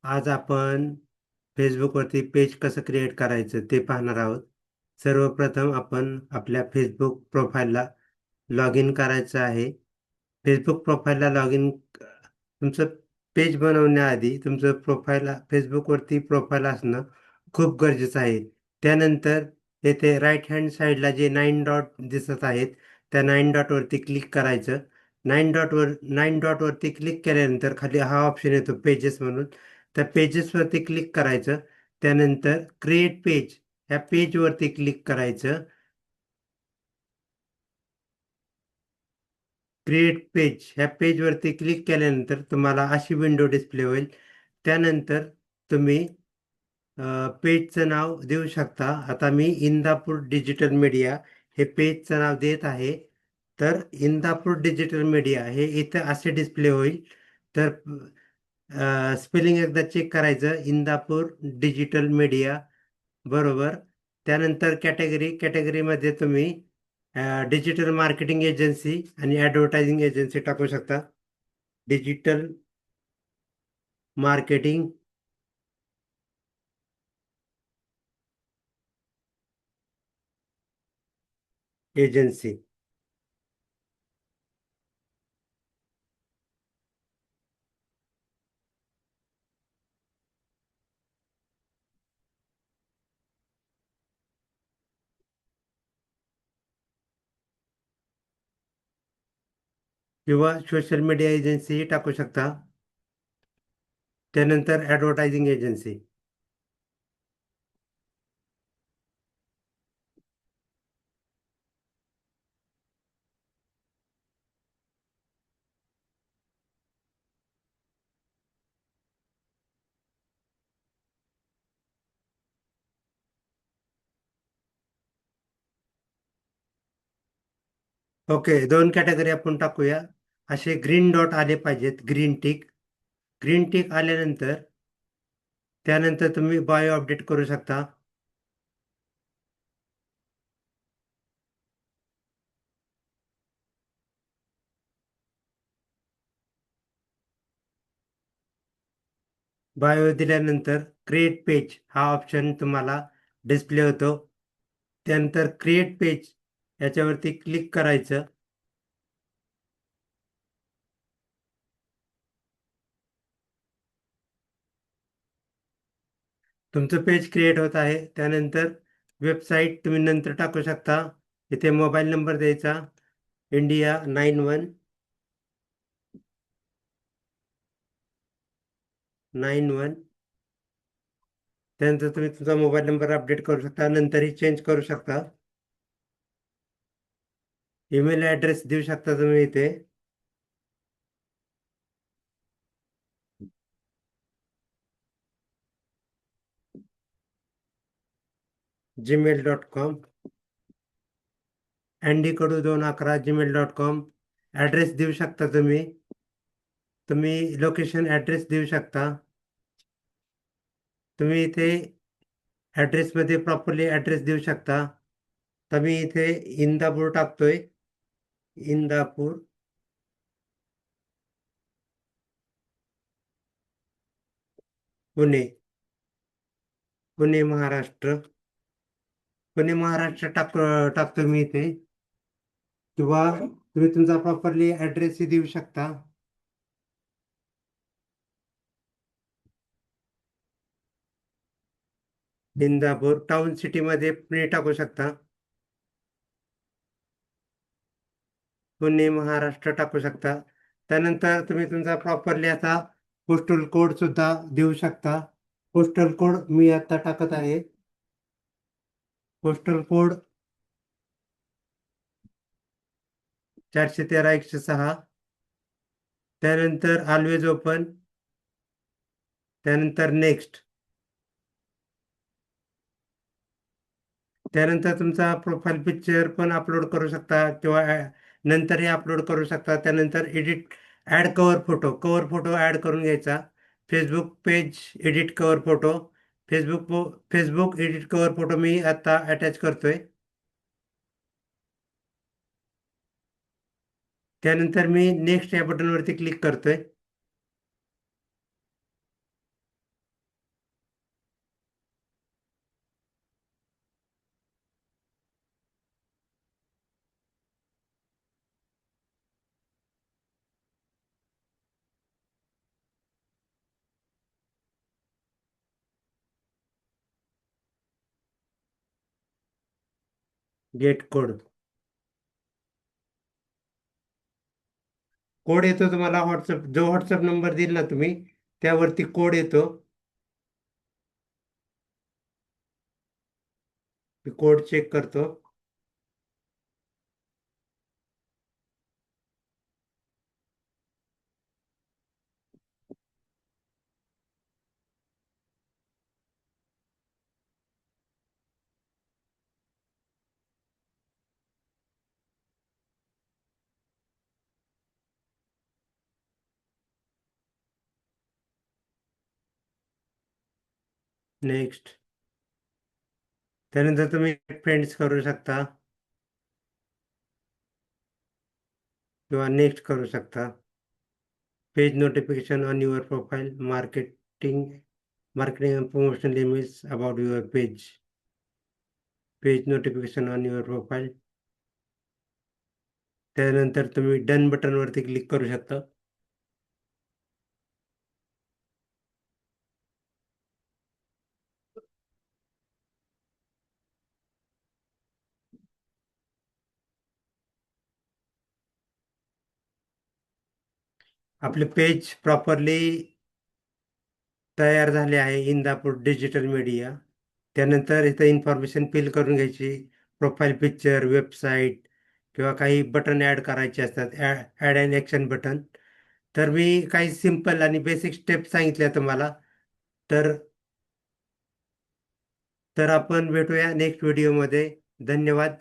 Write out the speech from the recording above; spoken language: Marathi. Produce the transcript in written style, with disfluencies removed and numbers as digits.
आज आपण फेसबुकवरती पेज कसं क्रिएट करायचं ते पाहणार आहोत. सर्वप्रथम आपण आपल्या फेसबुक प्रोफाईलला लॉग इन करायचं आहे. फेसबुक प्रोफाईलला लॉग इन तुमचं पेज बनवण्याआधी तुमचं फेसबुकवरती प्रोफाईल असणं खूप गरजेचं आहे. त्यानंतर येथे राईट हँड साईडला जे 9 डॉट दिसत आहेत, त्या 9 डॉटवरती क्लिक करायचं. 9 डॉटवरती क्लिक केल्यानंतर खाली हा ऑप्शन येतो पेजेस म्हणून. त्या पेजेसवरती क्लिक करायचं. त्यानंतर क्रिएट पेज ह्या पेजवरती क्लिक करायचं. क्रिएट पेज ह्या पेजवरती क्लिक केल्यानंतर तुम्हाला अशी विंडो डिस्प्ले होईल. त्यानंतर तुम्ही पेजचं नाव देऊ शकता. आता मी इंदापूर डिजिटल मीडिया हे पेजचं नाव देत आहे. तर इंदापूर डिजिटल मीडिया हे इथं असे डिस्प्ले होईल. तर स्पेलिंग एकदा चेक करायचं, इंदापूर डिजिटल मीडिया बरोबर. त्यानंतर कॅटेगरीमध्ये तुम्ही डिजिटल मार्केटिंग एजन्सी आणि ॲडव्हर्टायझिंग एजन्सी टाकू शकता. डिजिटल मार्केटिंग एजन्सी किंवा सोशल मीडिया एजन्सीही टाकू शकता. त्यानंतर ॲडव्हर्टायझिंग एजन्सी. ओके, दोन कॅटेगरी आपण टाकूया. असे ग्रीन डॉट आले पाहिजेत, ग्रीन टिक. ग्रीन टिक आल्यानंतर त्यानंतर तुम्ही बायो अपडेट करू शकता. बायो दिल्यानंतर क्रिएट पेज हा ऑप्शन तुम्हाला डिस्प्ले होतो. त्यानंतर क्रिएट पेज याच्यावरती क्लिक करायचं. तुमचं पेज क्रिएट होत आहे. त्यानंतर वेबसाईट तुम्ही नंतर टाकू शकता. इथे मोबाईल नंबर द्यायचा, इंडिया 9191. त्यानंतर तुम्ही तुमचा मोबाईल नंबर अपडेट करू शकता, नंतरही चेंज करू शकता. ईमेल ॲड्रेस देऊ शकता तुम्ही इथे. gmail.com, andy211 ॲड्रेस देऊ शकता तुम्ही. तुम्ही लोकेशन ॲड्रेस देऊ शकता. तुम्ही इथे ॲड्रेसमध्ये प्रॉपरली ॲड्रेस देऊ शकता. तर मी इथे इंदापूर टाकतोय. इंदापूर, पुणे. पुणे महाराष्ट्र. पुणे महाराष्ट्र टाकतो मी इथे. किंवा तुम्ही तुमचा प्रॉपरली ॲड्रेसही देऊ शकता. इंदापूर टाउन सिटीमध्ये पुणे टाकू शकता. पुणे महाराष्ट्र टाकू शकता. त्यानंतर तुम्ही तुमचा प्रॉपरली आता पोस्टल कोड सुद्धा देऊ शकता. पोस्टल कोड मी आता टाकत आहे. Postal code 413-106. त्यानंतर ऑलवेज ओपन. त्यानंतर नेक्स्ट. त्यानंतर तुमचा प्रोफाईल पिक्चर पण अपलोड करू शकता किंवा नंतरही अपलोड करू शकता. त्यानंतर ॲड कवर फोटो ॲड करून घ्यायचा. Facebook page edit cover photo. Facebook edit cover photo मी आता अटॅच करतोय. त्यानंतर मी नेक्स्ट या बटनवरती क्लिक करतोय. Get code. कोड येतो तुम्हाला व्हॉट्सअप, जो व्हॉट्सअप नंबर दिला ना तुम्ही त्यावरती कोड येतो. मी कोड चेक करतो. नेक्स्ट. त्यानंतर तुम्ही फ्रेंड्स करू शकता किंवा नेक्स्ट करू शकता. Page notification on your profile, marketing and promotion limits about your page. Page notification on your profile. त्यानंतर तुम्ही डन बटनवरती क्लिक करू शकता. आपले पेज प्रॉपरली तयार झाले आहे. Indapur digital media. त्यानंतर इथं इन्फॉर्मेशन फिल करून घ्यायची. प्रोफाईल पिक्चर, वेबसाईट किंवा काही बटन ॲड करायचे असतात. Add and action button. तर मी काही सिंपल आणि बेसिक स्टेप सांगितल्या तुम्हाला. तर तर आपण भेटूया नेक्स्ट व्हिडिओमध्ये. धन्यवाद.